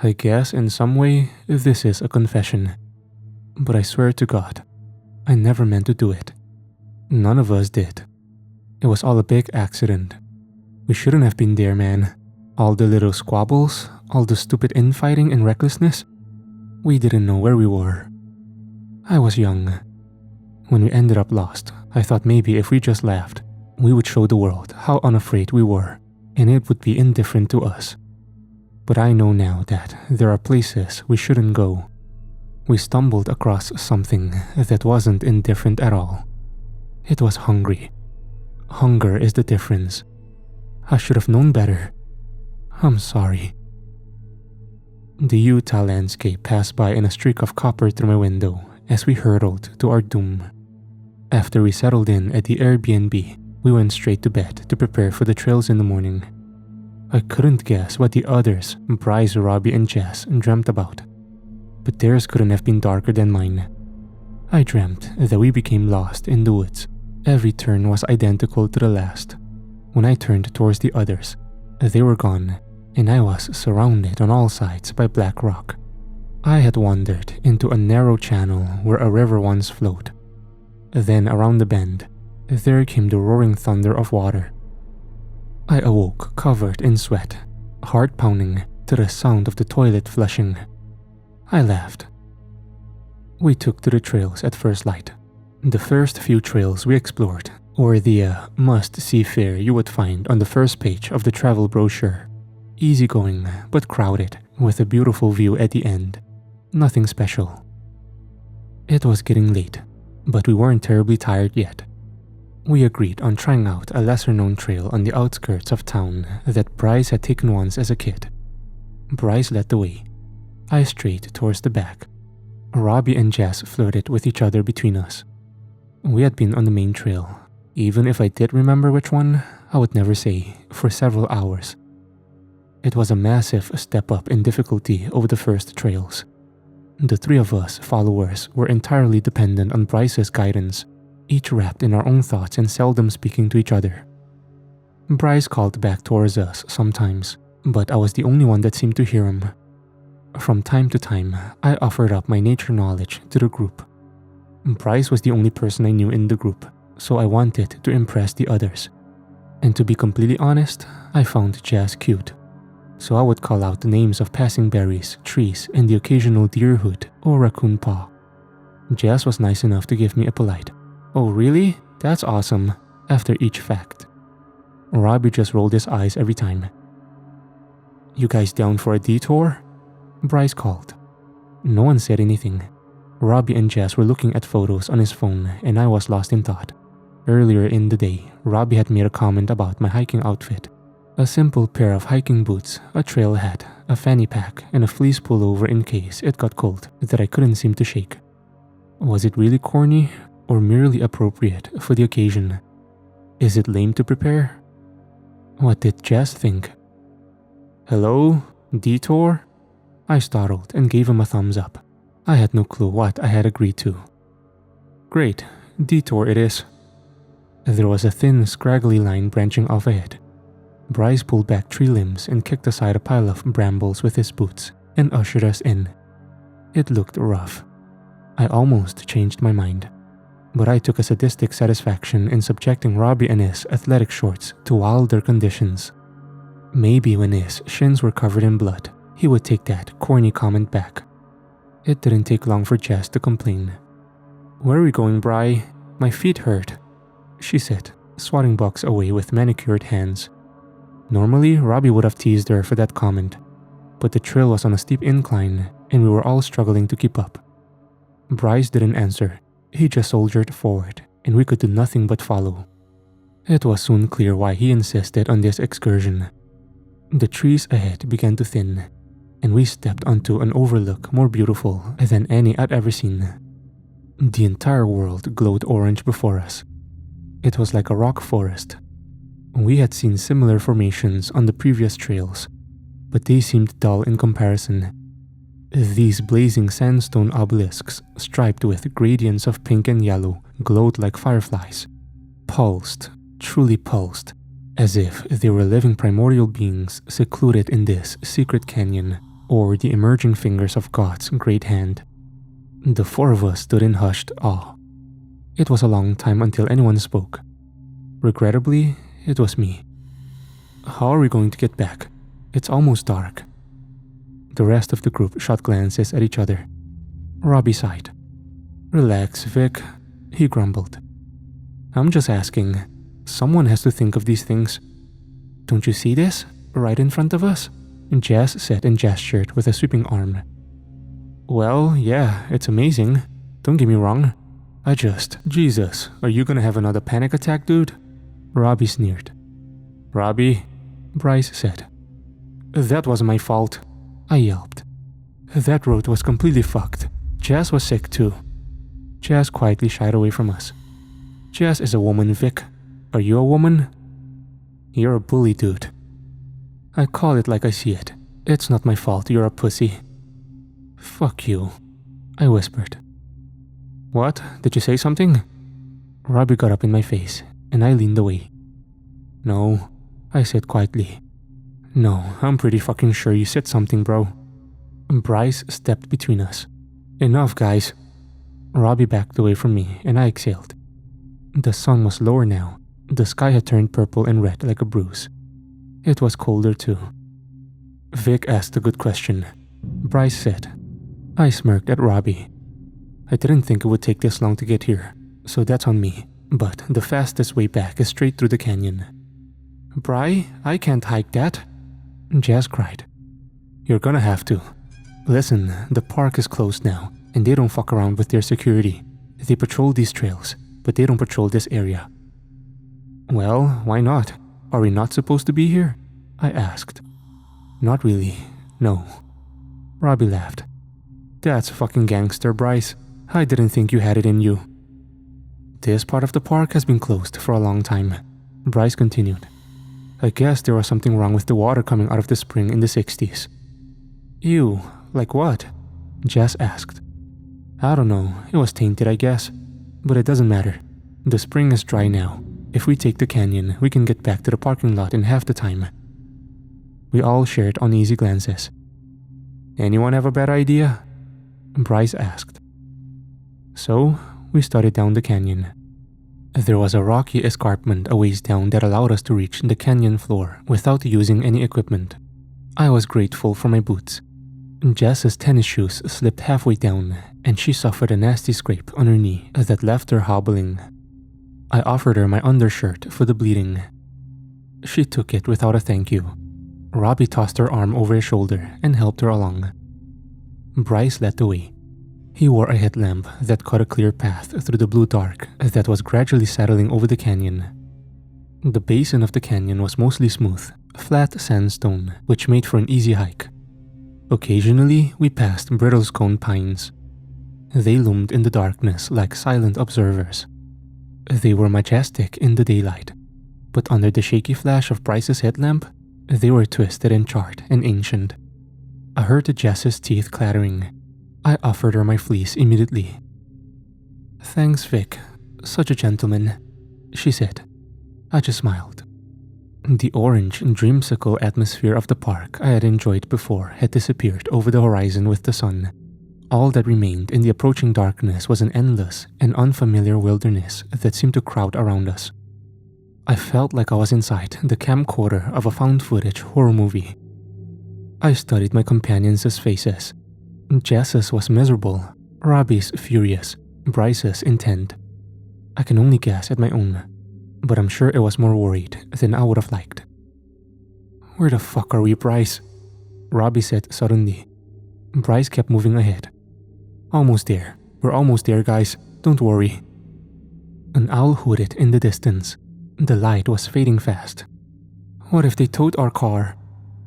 I guess in some way this is a confession. But I swear to God, I never meant to do it. None of us did. It was all a big accident. We shouldn't have been there, man. All the little squabbles, all the stupid infighting and recklessness. We didn't know where we were. I was young. When we ended up lost, I thought maybe if we just left, we would show the world how unafraid we were, and it would be indifferent to us. But I know now that there are places we shouldn't go. We stumbled across something that wasn't indifferent at all. It was hungry. Hunger is the difference. I should have known better. I'm sorry. The Utah landscape passed by in a streak of copper through my window as we hurtled to our doom. After we settled in at the Airbnb, we went straight to bed to prepare for the trails in the morning. I couldn't guess what the others, Bryce, Robbie, and Jess, dreamt about. But theirs couldn't have been darker than mine. I dreamt that we became lost in the woods. Every turn was identical to the last. When I turned towards the others, they were gone, and I was surrounded on all sides by black rock. I had wandered into a narrow channel where a river once flowed. Then around the bend, there came the roaring thunder of water. I awoke covered in sweat, heart pounding to the sound of the toilet flushing. I laughed. We took to the trails at first light. The first few trails we explored were the must-see fare you would find on the first page of the travel brochure. Easygoing but crowded, with a beautiful view at the end. Nothing special. It was getting late, but we weren't terribly tired yet. We agreed on trying out a lesser-known trail on the outskirts of town that Bryce had taken once as a kid. Bryce led the way. I strayed towards the back. Robbie and Jess flirted with each other between us. We had been on the main trail. Even if I did remember which one, I would never say, for several hours. It was a massive step up in difficulty over the first trails. The three of us followers were entirely dependent on Bryce's guidance, each wrapped in our own thoughts and seldom speaking to each other. Bryce called back towards us sometimes, but I was the only one that seemed to hear him. From time to time, I offered up my nature knowledge to the group. Bryce was the only person I knew in the group, so I wanted to impress the others. And to be completely honest, I found Jess cute. So I would call out the names of passing berries, trees, and the occasional deer hood or raccoon paw. Jess was nice enough to give me a polite, "Oh really? That's awesome," after each fact. Robbie just rolled his eyes every time. "You guys down for a detour?" Bryce called. No one said anything. Robbie and Jess were looking at photos on his phone and I was lost in thought. Earlier in the day, Robbie had made a comment about my hiking outfit. A simple pair of hiking boots, a trail hat, a fanny pack, and a fleece pullover in case it got cold that I couldn't seem to shake. Was it really corny or merely appropriate for the occasion? Is it lame to prepare? What did Jess think? "Hello? Detour?" I startled and gave him a thumbs up. I had no clue what I had agreed to. "Great, detour it is." There was a thin, scraggly line branching off ahead. Bryce pulled back tree limbs and kicked aside a pile of brambles with his boots and ushered us in. It looked rough. I almost changed my mind, but I took a sadistic satisfaction in subjecting Robbie and his athletic shorts to wilder conditions. Maybe when his shins were covered in blood, he would take that corny comment back. It didn't take long for Jess to complain. "Where are we going, Bri? My feet hurt," she said, swatting box away with manicured hands. Normally, Robbie would have teased her for that comment, but the trail was on a steep incline and we were all struggling to keep up. Bryce didn't answer. He just soldiered forward and we could do nothing but follow. It was soon clear why he insisted on this excursion. The trees ahead began to thin, and we stepped onto an overlook more beautiful than any I'd ever seen. The entire world glowed orange before us. It was like a rock forest. We had seen similar formations on the previous trails, but they seemed dull in comparison. These blazing sandstone obelisks, striped with gradients of pink and yellow, glowed like fireflies. Pulsed, truly pulsed, as if they were living primordial beings secluded in this secret canyon or the emerging fingers of God's great hand. The four of us stood in hushed awe. It was a long time until anyone spoke. Regrettably, it was me. How are we going to get back? It's almost dark. The rest of the group shot glances at each other. Robbie sighed. Relax, Vic, he grumbled. I'm just asking. Someone has to think of these things. Don't you see this? Right in front of us? Jess said and gestured with a sweeping arm. Well, yeah, it's amazing. Don't get me wrong. Jesus, are you gonna have another panic attack, dude? Robbie sneered. Robbie, Bryce said. That wasn't my fault, I yelped. That road was completely fucked. Jess was sick too. Jess quietly shied away from us. Jess is a woman, Vic. Are you a woman? You're a bully, dude. I call it like I see it. It's not my fault you're a pussy. Fuck you, I whispered. What? Did you say something? Robbie got up in my face, and I leaned away. No, I said quietly. No, I'm pretty fucking sure you said something, bro. Bryce stepped between us. Enough, guys. Robbie backed away from me, and I exhaled. The sun was lower now. The sky had turned purple and red like a bruise. It was colder too. Vic asked a good question, Bryce said. I smirked at Robbie. I didn't think it would take this long to get here, so that's on me. But the fastest way back is straight through the canyon. Bry, I can't hike that, Jazz cried. You're gonna have to. Listen, the park is closed now, and they don't fuck around with their security. They patrol these trails, but they don't patrol this area. Well, why not? Are we not supposed to be here? I asked. Not really, no. Robbie laughed. That's fucking gangster, Bryce. I didn't think you had it in you. This part of the park has been closed for a long time, Bryce continued. I guess there was something wrong with the water coming out of the spring in the 60s. Ew, like what? Jess asked. I don't know, it was tainted I guess. But it doesn't matter. The spring is dry now. If we take the canyon, we can get back to the parking lot in half the time. We all shared uneasy glances. Anyone have a better idea? Bryce asked. So, we started down the canyon. There was a rocky escarpment a ways down that allowed us to reach the canyon floor without using any equipment. I was grateful for my boots. Jess's tennis shoes slipped halfway down, and she suffered a nasty scrape on her knee that left her hobbling. I offered her my undershirt for the bleeding. She took it without a thank you. Robbie tossed her arm over his shoulder and helped her along. Bryce led the way. He wore a headlamp that cut a clear path through the blue dark that was gradually settling over the canyon. The basin of the canyon was mostly smooth, flat sandstone, which made for an easy hike. Occasionally, we passed brittle-scone pines. They loomed in the darkness like silent observers. They were majestic in the daylight, but under the shaky flash of Bryce's headlamp, they were twisted and charred and ancient. I heard Jess's teeth clattering. I offered her my fleece immediately. Thanks, Vic. Such a gentleman, she said. I just smiled. The orange, dreamsicle atmosphere of the park I had enjoyed before had disappeared over the horizon with the sun. All that remained in the approaching darkness was an endless and unfamiliar wilderness that seemed to crowd around us. I felt like I was inside the camcorder of a found-footage horror movie. I studied my companions' faces. Jess's was miserable, Robbie's furious, Bryce's intent. I can only guess at my own, but I'm sure it was more worried than I would have liked. Where the fuck are we, Bryce? Robbie said suddenly. Bryce kept moving ahead. Almost there. We're almost there, guys. Don't worry. An owl hooted in the distance. The light was fading fast. What if they towed our car?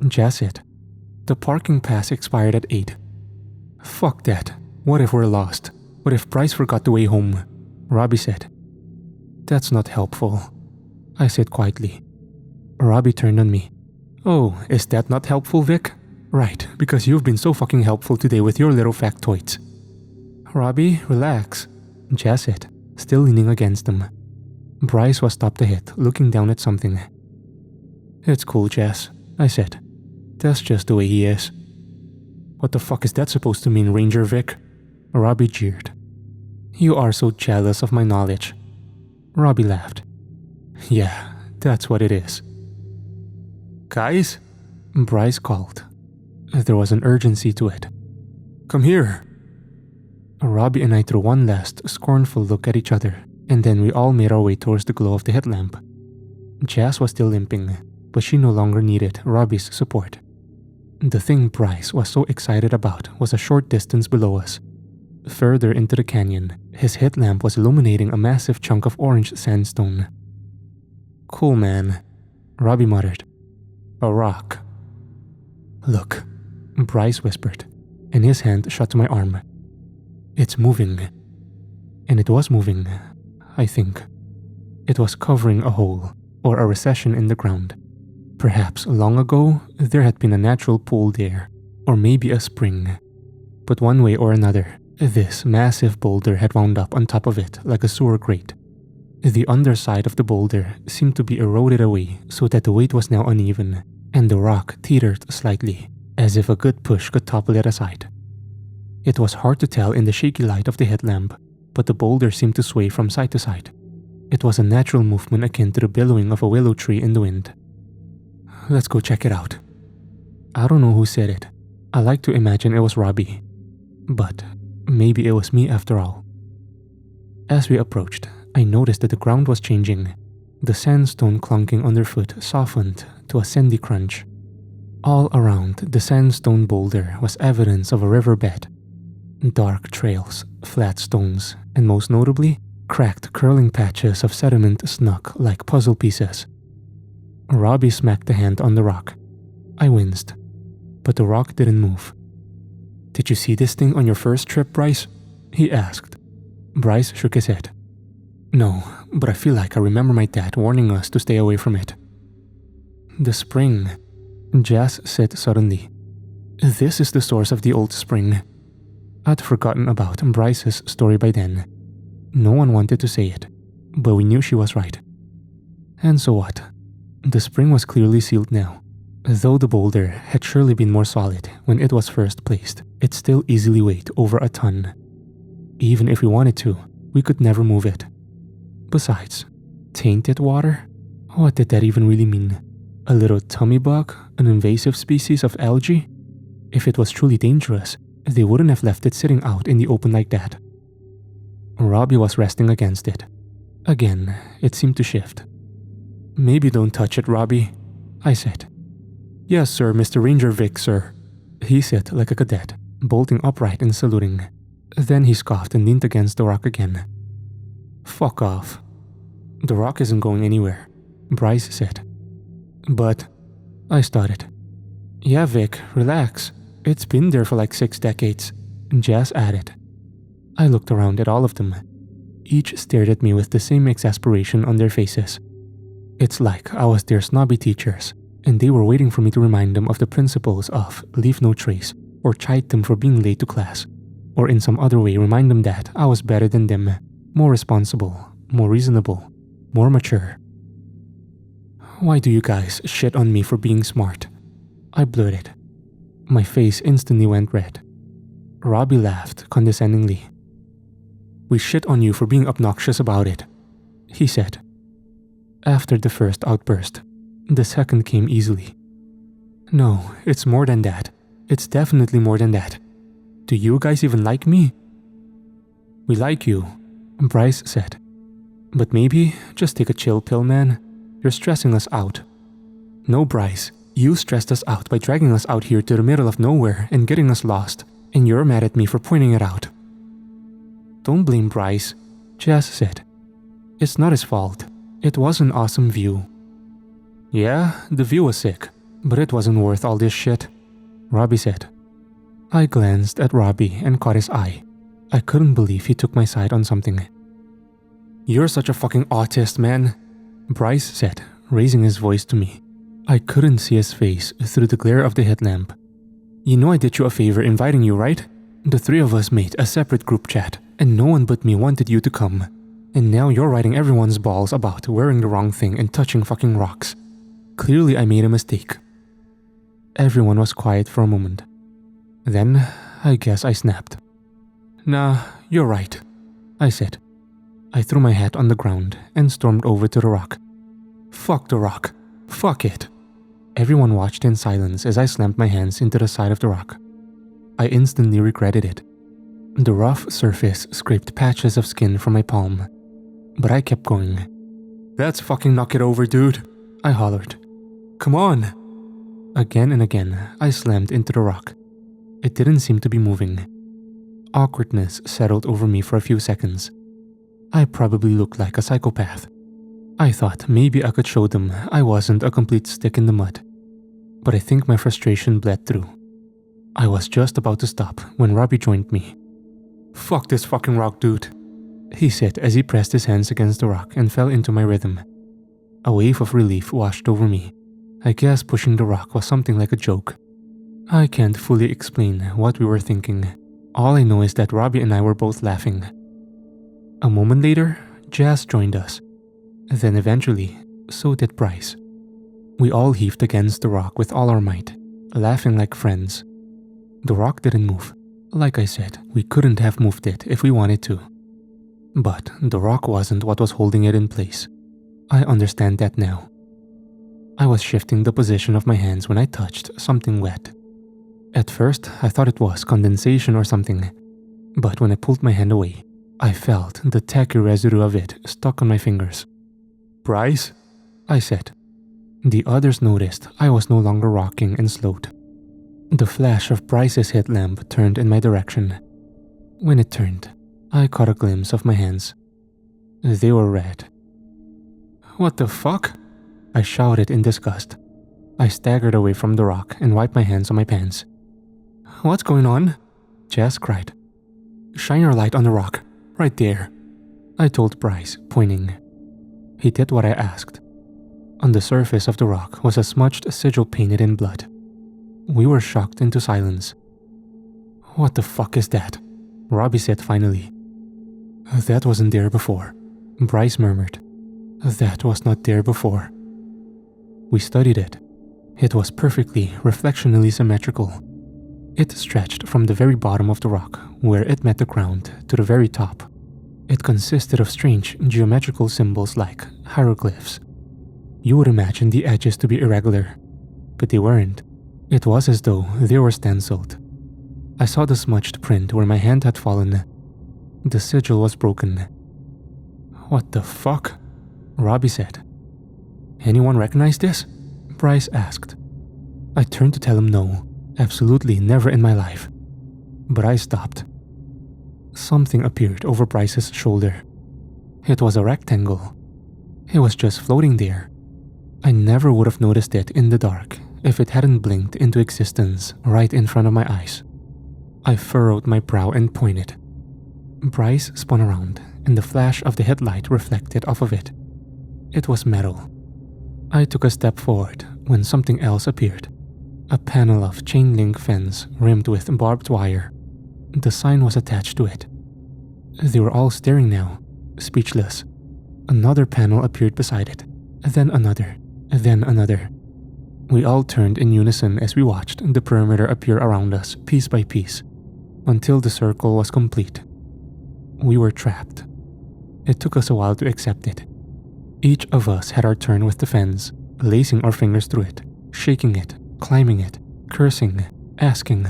Jess said. The parking pass expired at 8. Fuck that. What if we're lost? What if Bryce forgot the way home? Robbie said. That's not helpful, I said quietly. Robbie turned on me. Oh, is that not helpful, Vic? Right, because you've been so fucking helpful today with your little factoids. Robbie, relax, Jess said, still leaning against him. Bryce was stopped ahead, looking down at something. It's cool, Jess, I said. That's just the way he is. What the fuck is that supposed to mean, Ranger Vic? Robbie jeered. You are so jealous of my knowledge. Robbie laughed. Yeah, that's what it is. Guys? Bryce called. There was an urgency to it. Come here. Robbie and I threw one last, scornful look at each other, and then we all made our way towards the glow of the headlamp. Jazz was still limping, but she no longer needed Robbie's support. The thing Bryce was so excited about was a short distance below us. Further into the canyon, his headlamp was illuminating a massive chunk of orange sandstone. Cool, man, Robbie muttered. A rock. Look, Bryce whispered, and his hand shot to my arm. It's moving. And it was moving, I think. It was covering a hole, or a recession in the ground. Perhaps long ago, there had been a natural pool there, or maybe a spring. But one way or another, this massive boulder had wound up on top of it like a sewer grate. The underside of the boulder seemed to be eroded away so that the weight was now uneven, and the rock teetered slightly, as if a good push could topple it aside. It was hard to tell in the shaky light of the headlamp, but the boulder seemed to sway from side to side. It was a natural movement akin to the billowing of a willow tree in the wind. Let's go check it out. I don't know who said it. I like to imagine it was Robbie. But maybe it was me after all. As we approached, I noticed that the ground was changing. The sandstone clunking underfoot softened to a sandy crunch. All around the sandstone boulder was evidence of a riverbed. Dark trails, flat stones, and most notably, cracked curling patches of sediment snuck like puzzle pieces. Robbie smacked a hand on the rock. I winced, but the rock didn't move. Did you see this thing on your first trip, Bryce? He asked. Bryce shook his head. No, but I feel like I remember my dad warning us to stay away from it. The spring, Jazz said suddenly. This is the source of the old spring. I'd forgotten about Bryce's story by then. No one wanted to say it, but we knew she was right. And so what? The spring was clearly sealed now. Though the boulder had surely been more solid when it was first placed, it still easily weighed over a ton. Even if we wanted to, we could never move it. Besides, tainted water? What did that even really mean? A little tummy bug? An invasive species of algae? If it was truly dangerous, they wouldn't have left it sitting out in the open like that. Robbie was resting against it. Again, it seemed to shift. Maybe don't touch it, Robbie, I said. Yes, sir, Mr. Ranger Vic, sir, he said like a cadet, bolting upright and saluting. Then he scoffed and leaned against the rock again. Fuck off. The rock isn't going anywhere, Bryce said. But, I started. Yeah, Vic, relax. It's been there for like 6 decades, Jazz added. I looked around at all of them. Each stared at me with the same exasperation on their faces. It's like I was their snobby teachers, and they were waiting for me to remind them of the principles of leave no trace, or chide them for being late to class, or in some other way remind them that I was better than them, more responsible, more reasonable, more mature. Why do you guys shit on me for being smart? I blurted. My face instantly went red. Robbie laughed condescendingly. We shit on you for being obnoxious about it, he said. After the first outburst, the second came easily. No, it's more than that. It's definitely more than that. Do you guys even like me? We like you, Bryce said. But maybe just take a chill pill, man. You're stressing us out. No, Bryce, you stressed us out by dragging us out here to the middle of nowhere and getting us lost, and you're mad at me for pointing it out. Don't blame Bryce, Jazz said. It's not his fault. It was an awesome view. Yeah, the view was sick, but it wasn't worth all this shit, Robbie said. I glanced at Robbie and caught his eye. I couldn't believe he took my side on something. You're such a fucking autist, man, Bryce said, raising his voice to me. I couldn't see his face through the glare of the headlamp. You know I did you a favor inviting you, right? The 3 of us made a separate group chat, and no one but me wanted you to come. And now you're riding everyone's balls about wearing the wrong thing and touching fucking rocks. Clearly I made a mistake. Everyone was quiet for a moment. Then, I guess I snapped. "Nah, you're right," I said. I threw my hat on the ground and stormed over to the rock. Fuck the rock. Fuck it. Everyone watched in silence as I slammed my hands into the side of the rock. I instantly regretted it. The rough surface scraped patches of skin from my palm, but I kept going. "Let's fucking knock it over, dude," I hollered. "Come on." Again and again, I slammed into the rock. It didn't seem to be moving. Awkwardness settled over me for a few seconds. I probably looked like a psychopath. I thought maybe I could show them I wasn't a complete stick in the mud. But I think my frustration bled through. I was just about to stop when Robbie joined me. "Fuck this fucking rock, dude," he said as he pressed his hands against the rock and fell into my rhythm. A wave of relief washed over me. I guess pushing the rock was something like a joke. I can't fully explain what we were thinking. All I know is that Robbie and I were both laughing. A moment later, Jazz joined us. Then eventually, so did Bryce. We all heaved against the rock with all our might, laughing like friends. The rock didn't move. Like I said, we couldn't have moved it if we wanted to. But the rock wasn't what was holding it in place. I understand that now. I was shifting the position of my hands when I touched something wet. At first, I thought it was condensation or something, but when I pulled my hand away, I felt the tacky residue of it stuck on my fingers. "Bryce?" I said. The others noticed I was no longer rocking and slowed. The flash of Bryce's headlamp turned in my direction. When it turned, I caught a glimpse of my hands. They were red. "What the fuck?" I shouted in disgust. I staggered away from the rock and wiped my hands on my pants. "What's going on?" Jess cried. "Shine your light on the rock, right there," I told Bryce, pointing. He did what I asked. On the surface of the rock was a smudged sigil painted in blood. We were shocked into silence. "What the fuck is that?" Robbie said finally. "That wasn't there before," Bryce murmured. "That was not there before." We studied it. It was perfectly, reflectionally symmetrical. It stretched from the very bottom of the rock, where it met the ground, to the very top. It consisted of strange geometrical symbols like hieroglyphs. You would imagine the edges to be irregular, but they weren't. It was as though they were stenciled. I saw the smudged print where my hand had fallen. The sigil was broken. "What the fuck?" Robbie said. "Anyone recognize this?" Bryce asked. I turned to tell him no, absolutely never in my life. But I stopped. Something appeared over Bryce's shoulder. It was a rectangle. It was just floating there. I never would have noticed it in the dark if it hadn't blinked into existence right in front of my eyes. I furrowed my brow and pointed. Bryce spun around, and the flash of the headlight reflected off of it. It was metal. I took a step forward when something else appeared. A panel of chain link fence rimmed with barbed wire. The sign was attached to it. They were all staring now, speechless. Another panel appeared beside it, then another, then another. We all turned in unison as we watched the perimeter appear around us piece by piece, until the circle was complete. We were trapped. It took us a while to accept it. Each of us had our turn with the fence, lacing our fingers through it, shaking it, climbing it, cursing, asking,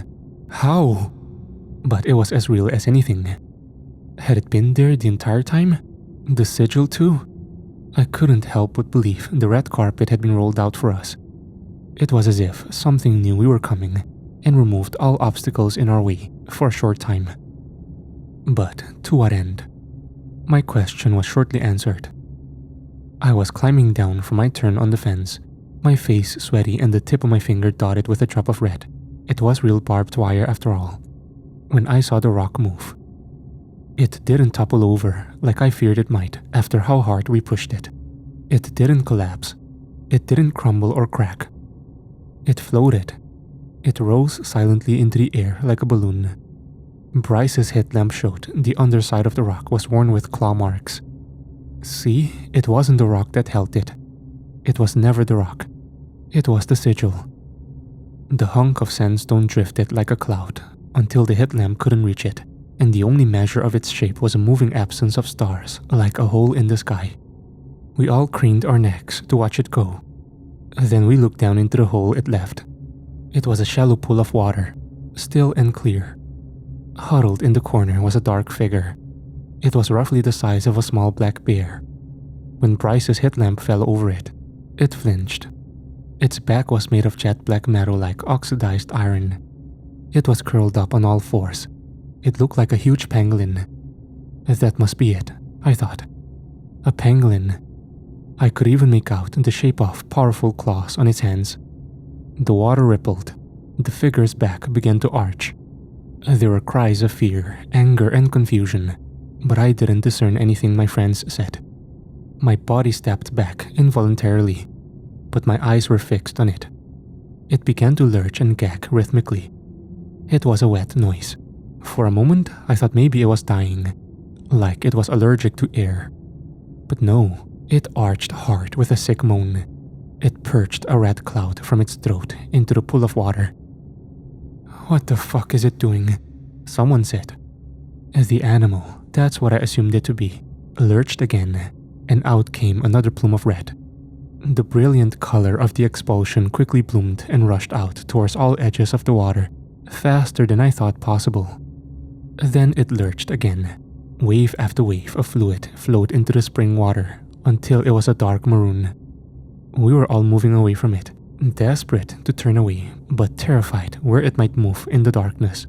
"How?" But it was as real as anything. Had it been there the entire time? The sigil too? I couldn't help but believe the red carpet had been rolled out for us. It was as if something knew we were coming and removed all obstacles in our way for a short time. But to what end? My question was shortly answered. I was climbing down from my turn on the fence, my face sweaty and the tip of my finger dotted with a drop of red. It was real barbed wire after all. When I saw the rock move. It didn't topple over like I feared it might after how hard we pushed it. It didn't collapse. It didn't crumble or crack. It floated. It rose silently into the air like a balloon. Bryce's headlamp showed the underside of the rock was worn with claw marks. See, it wasn't the rock that held it. It was never the rock. It was the sigil. The hunk of sandstone drifted like a cloud until the headlamp couldn't reach it, and the only measure of its shape was a moving absence of stars like a hole in the sky. We all craned our necks to watch it go. Then we looked down into the hole it left. It was a shallow pool of water, still and clear. Huddled in the corner was a dark figure. It was roughly the size of a small black bear. When Bryce's headlamp fell over it, it flinched. Its back was made of jet black metal like oxidized iron. It was curled up on all fours. It looked like a huge pangolin. That must be it, I thought. A pangolin. I could even make out the shape of powerful claws on its hands. The water rippled. The figure's back began to arch. There were cries of fear, anger, and confusion, but I didn't discern anything my friends said. My body stepped back involuntarily, but my eyes were fixed on it. It began to lurch and gag rhythmically. It was a wet noise. For a moment, I thought maybe it was dying, like it was allergic to air. But no, it arched hard with a sick moan. It perched a red cloud from its throat into the pool of water. "What the fuck is it doing?" someone said. The animal, that's what I assumed it to be, lurched again, and out came another plume of red. The brilliant color of the expulsion quickly bloomed and rushed out towards all edges of the water, faster than I thought possible. Then it lurched again. Wave after wave of fluid flowed into the spring water until it was a dark maroon. We were all moving away from it, desperate to turn away, but terrified where it might move in the darkness.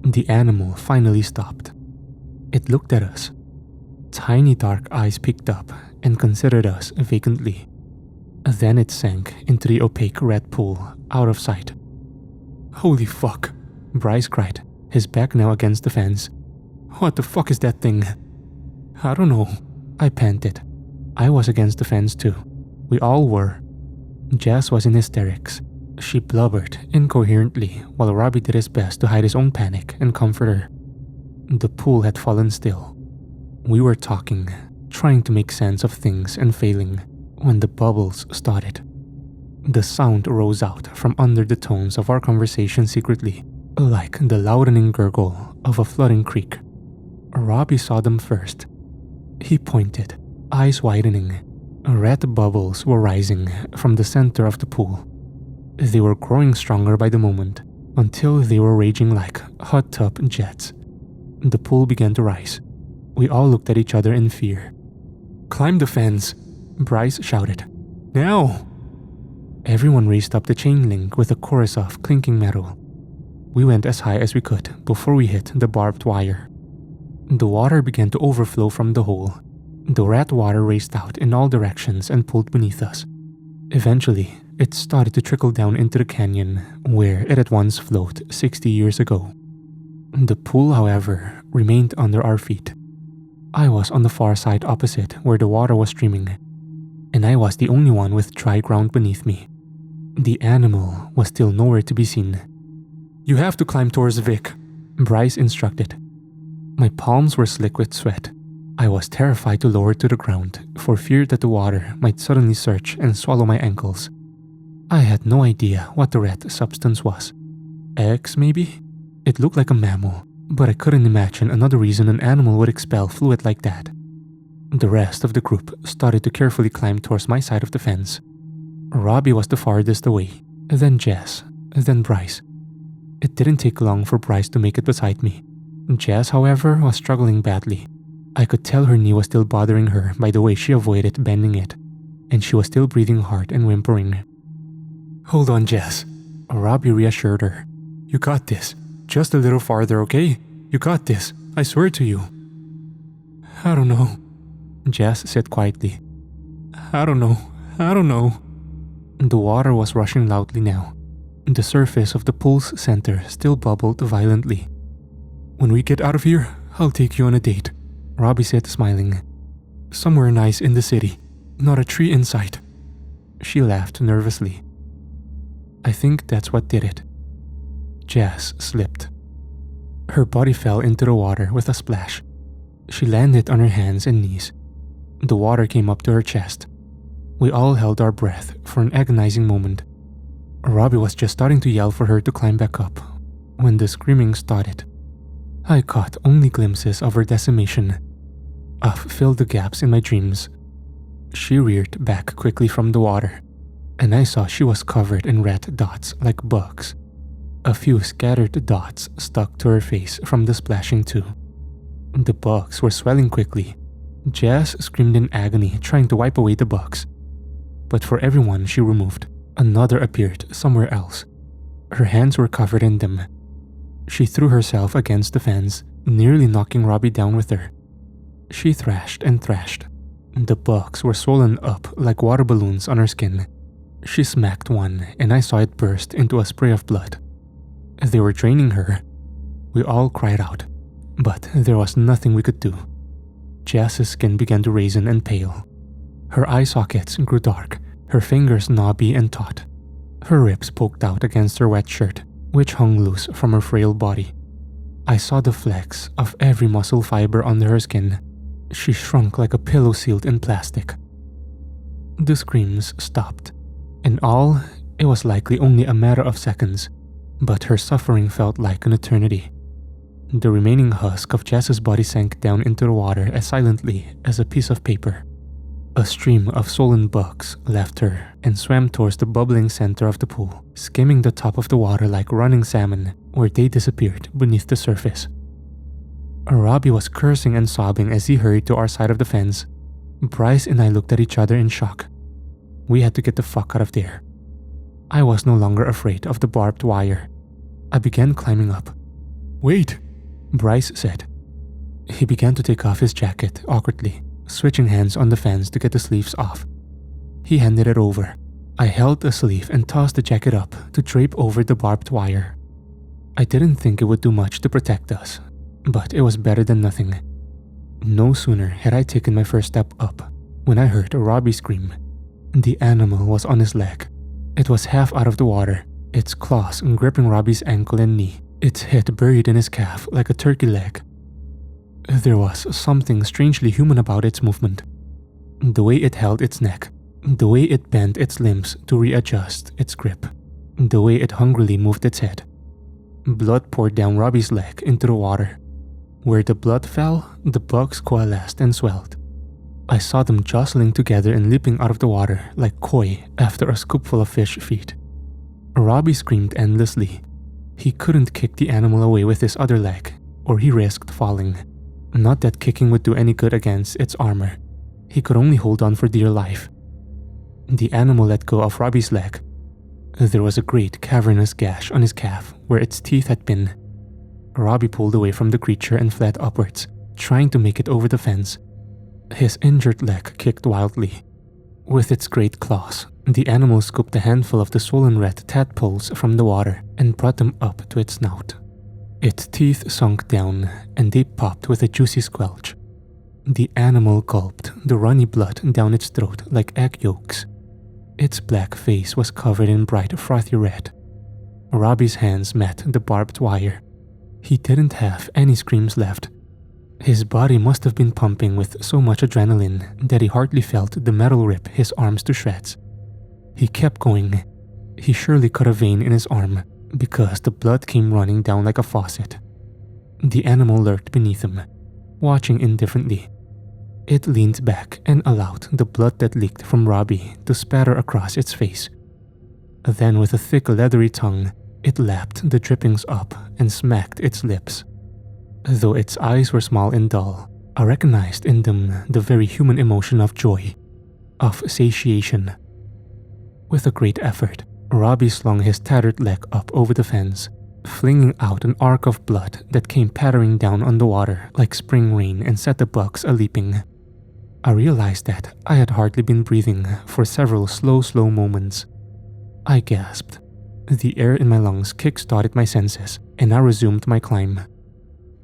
The animal finally stopped. It looked at us. Tiny dark eyes peeked up and considered us vacantly. Then it sank into the opaque red pool, out of sight. "Holy fuck," Bryce cried, his back now against the fence. "What the fuck is that thing?" "I don't know," I panted. I was against the fence too. We all were. Jess was in hysterics. She blubbered incoherently while Robbie did his best to hide his own panic and comfort her. The pool had fallen still. We were talking, trying to make sense of things and failing, when the bubbles started. The sound rose out from under the tones of our conversation secretly, like the loudening gurgle of a flooding creek. Robbie saw them first. He pointed, eyes widening. Red bubbles were rising from the center of the pool. They were growing stronger by the moment, until they were raging like hot tub jets. The pool began to rise. We all looked at each other in fear. "Climb the fence," Bryce shouted. "Now!" Everyone raised up the chain link with a chorus of clinking metal. We went as high as we could before we hit the barbed wire. The water began to overflow from the hole. The red water raced out in all directions and pulled beneath us. Eventually, it started to trickle down into the canyon where it had once flowed 60 years ago. The pool, however, remained under our feet. I was on the far side opposite where the water was streaming, and I was the only one with dry ground beneath me. The animal was still nowhere to be seen. "You have to climb towards Vic," Bryce instructed. My palms were slick with sweat. I was terrified to lower to the ground for fear that the water might suddenly surge and swallow my ankles. I had no idea what the red substance was. Eggs, maybe? It looked like a mammal, but I couldn't imagine another reason an animal would expel fluid like that. The rest of the group started to carefully climb towards my side of the fence. Robbie was the farthest away, then Jess, then Bryce. It didn't take long for Bryce to make it beside me. Jess, however, was struggling badly. I could tell her knee was still bothering her by the way she avoided bending it, and she was still breathing hard and whimpering. "Hold on, Jess," Robbie reassured her. "You got this. Just a little farther, okay? You got this. I swear to you." "I don't know," Jess said quietly. I don't know. The water was rushing loudly now. The surface of the pool's center still bubbled violently. "When we get out of here, I'll take you on a date," Robbie said, smiling. "Somewhere nice in the city, not a tree in sight." She laughed nervously. I think that's what did it. Jess slipped. Her body fell into the water with a splash. She landed on her hands and knees. The water came up to her chest. We all held our breath for an agonizing moment. Robbie was just starting to yell for her to climb back up when the screaming started. I caught only glimpses of her decimation. Filled the gaps in my dreams. She reared back quickly from the water, and I saw she was covered in red dots like bugs. A few scattered dots stuck to her face from the splashing too. The bugs were swelling quickly. Jazz screamed in agony, trying to wipe away the bugs. But for every one she removed, another appeared somewhere else. Her hands were covered in them. She threw herself against the fence, nearly knocking Robbie down with her. She thrashed and thrashed. The bugs were swollen up like water balloons on her skin. She smacked one, and I saw it burst into a spray of blood. They were draining her. We all cried out, but there was nothing we could do. Jazz's skin began to raisin and pale. Her eye sockets grew dark, her fingers knobby and taut. Her ribs poked out against her wet shirt, which hung loose from her frail body. I saw the flecks of every muscle fiber under her skin. She shrunk like a pillow sealed in plastic. The screams stopped. In all, it was likely only a matter of seconds, but her suffering felt like an eternity. The remaining husk of Jazz's body sank down into the water as silently as a piece of paper. A stream of swollen bugs left her and swam towards the bubbling center of the pool, skimming the top of the water like running salmon, where they disappeared beneath the surface. Robbie was cursing and sobbing as he hurried to our side of the fence. Bryce and I looked at each other in shock. We had to get the fuck out of there. I was no longer afraid of the barbed wire. I began climbing up. "Wait," Bryce said. He began to take off his jacket awkwardly, switching hands on the fence to get the sleeves off. He handed it over. I held the sleeve and tossed the jacket up to drape over the barbed wire. I didn't think it would do much to protect us, but it was better than nothing. No sooner had I taken my first step up when I heard Robbie scream. The animal was on his leg. It was half out of the water, its claws gripping Robbie's ankle and knee, its head buried in his calf like a turkey leg. There was something strangely human about its movement. The way it held its neck, the way it bent its limbs to readjust its grip, the way it hungrily moved its head. Blood poured down Robbie's leg into the water. Where the blood fell, the bugs coalesced and swelled. I saw them jostling together and leaping out of the water like koi after a scoopful of fish feed. Robbie screamed endlessly. He couldn't kick the animal away with his other leg, or he risked falling. Not that kicking would do any good against its armor. He could only hold on for dear life. The animal let go of Robbie's leg. There was a great cavernous gash on his calf where its teeth had been. Robbie pulled away from the creature and fled upwards, trying to make it over the fence. His injured leg kicked wildly. With its great claws, the animal scooped a handful of the swollen red tadpoles from the water and brought them up to its snout. Its teeth sunk down, and they popped with a juicy squelch. The animal gulped the runny blood down its throat like egg yolks. Its black face was covered in bright frothy red. Robbie's hands met the barbed wire. He didn't have any screams left. His body must have been pumping with so much adrenaline that he hardly felt the metal rip his arms to shreds. He kept going. He surely cut a vein in his arm, because the blood came running down like a faucet. The animal lurked beneath him, watching indifferently. It leaned back and allowed the blood that leaked from Robbie to spatter across its face. Then with a thick leathery tongue, it lapped the drippings up and smacked its lips. Though its eyes were small and dull, I recognized in them the very human emotion of joy, of satiation. With a great effort, Robbie slung his tattered leg up over the fence, flinging out an arc of blood that came pattering down on the water like spring rain and set the bugs a-leaping. I realized that I had hardly been breathing for several slow moments. I gasped. The air in my lungs kick-started my senses, and I resumed my climb.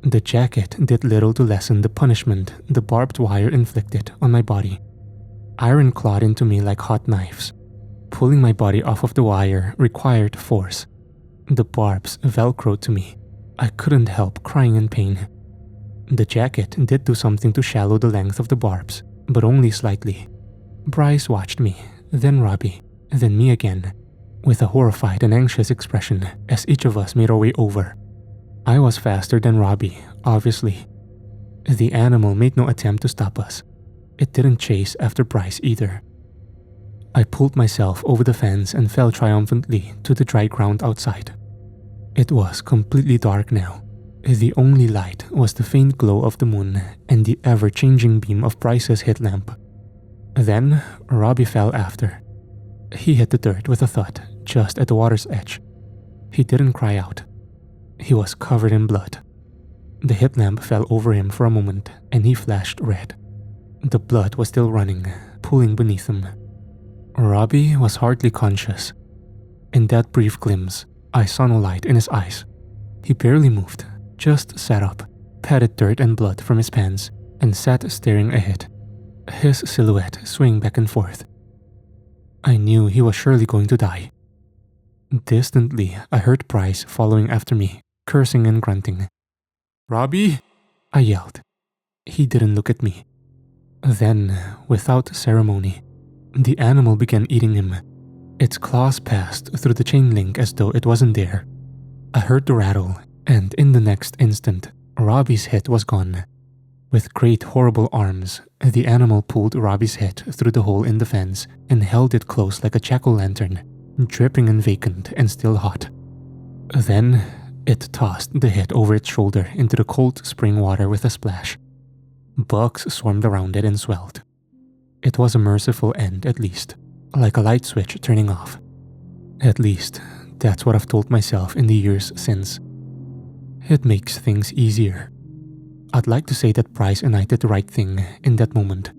The jacket did little to lessen the punishment the barbed wire inflicted on my body. Iron clawed into me like hot knives. Pulling my body off of the wire required force. The barbs velcroed to me. I couldn't help crying in pain. The jacket did do something to shallow the length of the barbs, but only slightly. Bryce watched me, then Robbie, then me again. with a horrified and anxious expression as each of us made our way over. I was faster than Robbie, obviously. The animal made no attempt to stop us. It didn't chase after Bryce either. I pulled myself over the fence and fell triumphantly to the dry ground outside. It was completely dark now. The only light was the faint glow of the moon and the ever-changing beam of Bryce's headlamp. Then, Robbie fell after. He hit the dirt with a thud just at the water's edge. He didn't cry out. He was covered in blood. The headlamp fell over him for a moment and he flashed red. The blood was still running, pooling beneath him. Robbie was hardly conscious. In that brief glimpse, I saw no light in his eyes. He barely moved, just sat up, patted dirt and blood from his pants, and sat staring ahead, his silhouette swaying back and forth. I knew he was surely going to die. Distantly, I heard Bryce following after me, cursing and grunting. "Robbie!" I yelled. He didn't look at me. Then, without ceremony, the animal began eating him. Its claws passed through the chain link as though it wasn't there. I heard the rattle, and in the next instant, Robbie's head was gone. With great horrible arms, the animal pulled Robbie's head through the hole in the fence and held it close like a jack-o'-lantern, dripping and vacant and still hot. Then, it tossed the head over its shoulder into the cold spring water with a splash. Bugs swarmed around it and swelled. It was a merciful end at least, like a light switch turning off. At least, that's what I've told myself in the years since. It makes things easier. I'd like to say that Bryce and I did the right thing in that moment.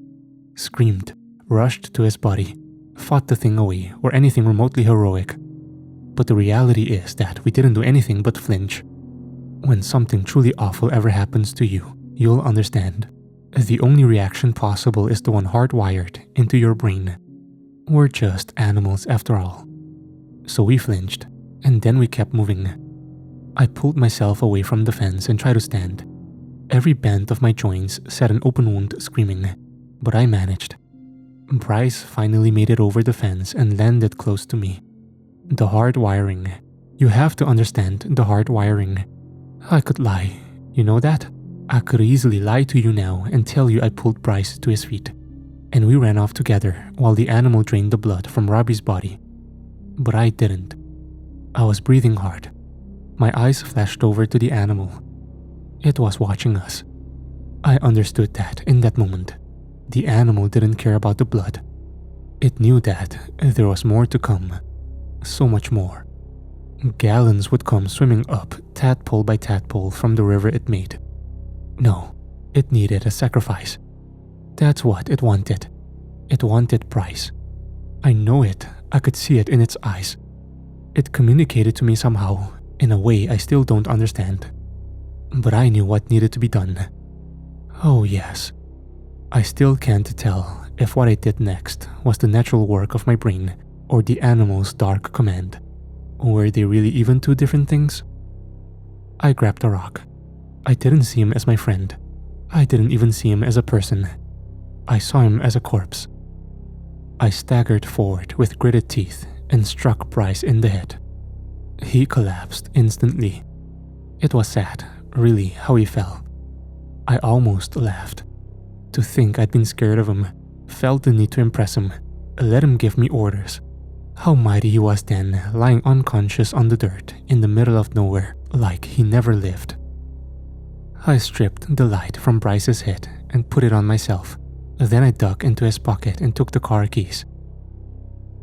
Screamed, rushed to his body, fought the thing away, or anything remotely heroic. But the reality is that we didn't do anything but flinch. When something truly awful ever happens to you, you'll understand. The only reaction possible is the one hardwired into your brain. We're just animals after all. So we flinched, and then we kept moving. I pulled myself away from the fence and tried to stand. Every bend of my joints set an open wound screaming, but I managed. Bryce finally made it over the fence and landed close to me. The hard wiring. You have to understand the hard wiring. I could lie, you know that? I could easily lie to you now and tell you I pulled Bryce to his feet, and we ran off together while the animal drained the blood from Robbie's body. But I didn't. I was breathing hard. My eyes flashed over to the animal. It was watching us. I understood that in that moment. The animal didn't care about the blood. It knew that there was more to come. So much more. Gallons would come swimming up, tadpole by tadpole, from the river it made. No, it needed a sacrifice. That's what it wanted. It wanted Bryce. I know it. I could see it in its eyes. It communicated to me somehow, in a way I still don't understand. But I knew what needed to be done. Oh yes. I still can't tell if what I did next was the natural work of my brain or the animal's dark command. Were they really even two different things? I grabbed a rock. I didn't see him as my friend. I didn't even see him as a person. I saw him as a corpse. I staggered forward with gritted teeth and struck Bryce in the head. He collapsed instantly. It was sad, really, how he fell. I almost laughed. To think I'd been scared of him, felt the need to impress him, let him give me orders. How mighty he was then, lying unconscious on the dirt in the middle of nowhere, like he never lived. I stripped the light from Bryce's head and put it on myself. Then I dug into his pocket and took the car keys.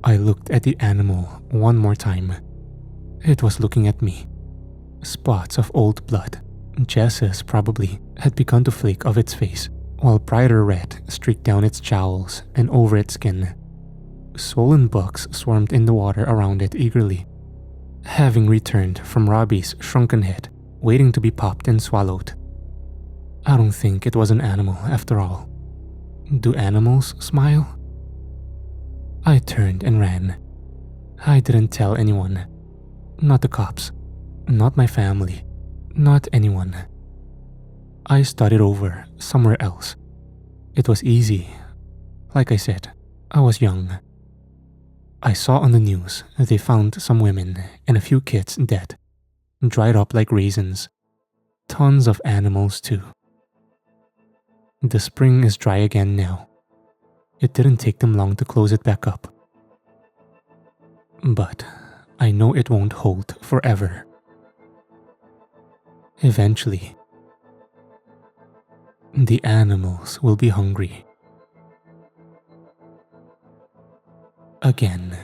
I looked at the animal one more time. It was looking at me. Spots of old blood, Jess's probably, had begun to flake off its face, while brighter red streaked down its jowls and over its skin. Swollen bugs swarmed in the water around it eagerly, having returned from Robbie's shrunken head, waiting to be popped and swallowed. I don't think it was an animal after all. Do animals smile? I turned and ran. I didn't tell anyone. Not the cops. Not my family. Not anyone. I started over somewhere else. It was easy. Like I said, I was young. I saw on the news they found some women and a few kids dead, dried up like raisins. Tons of animals too. The spring is dry again now. It didn't take them long to close it back up. But I know it won't hold forever. Eventually, the animals will be hungry. Again.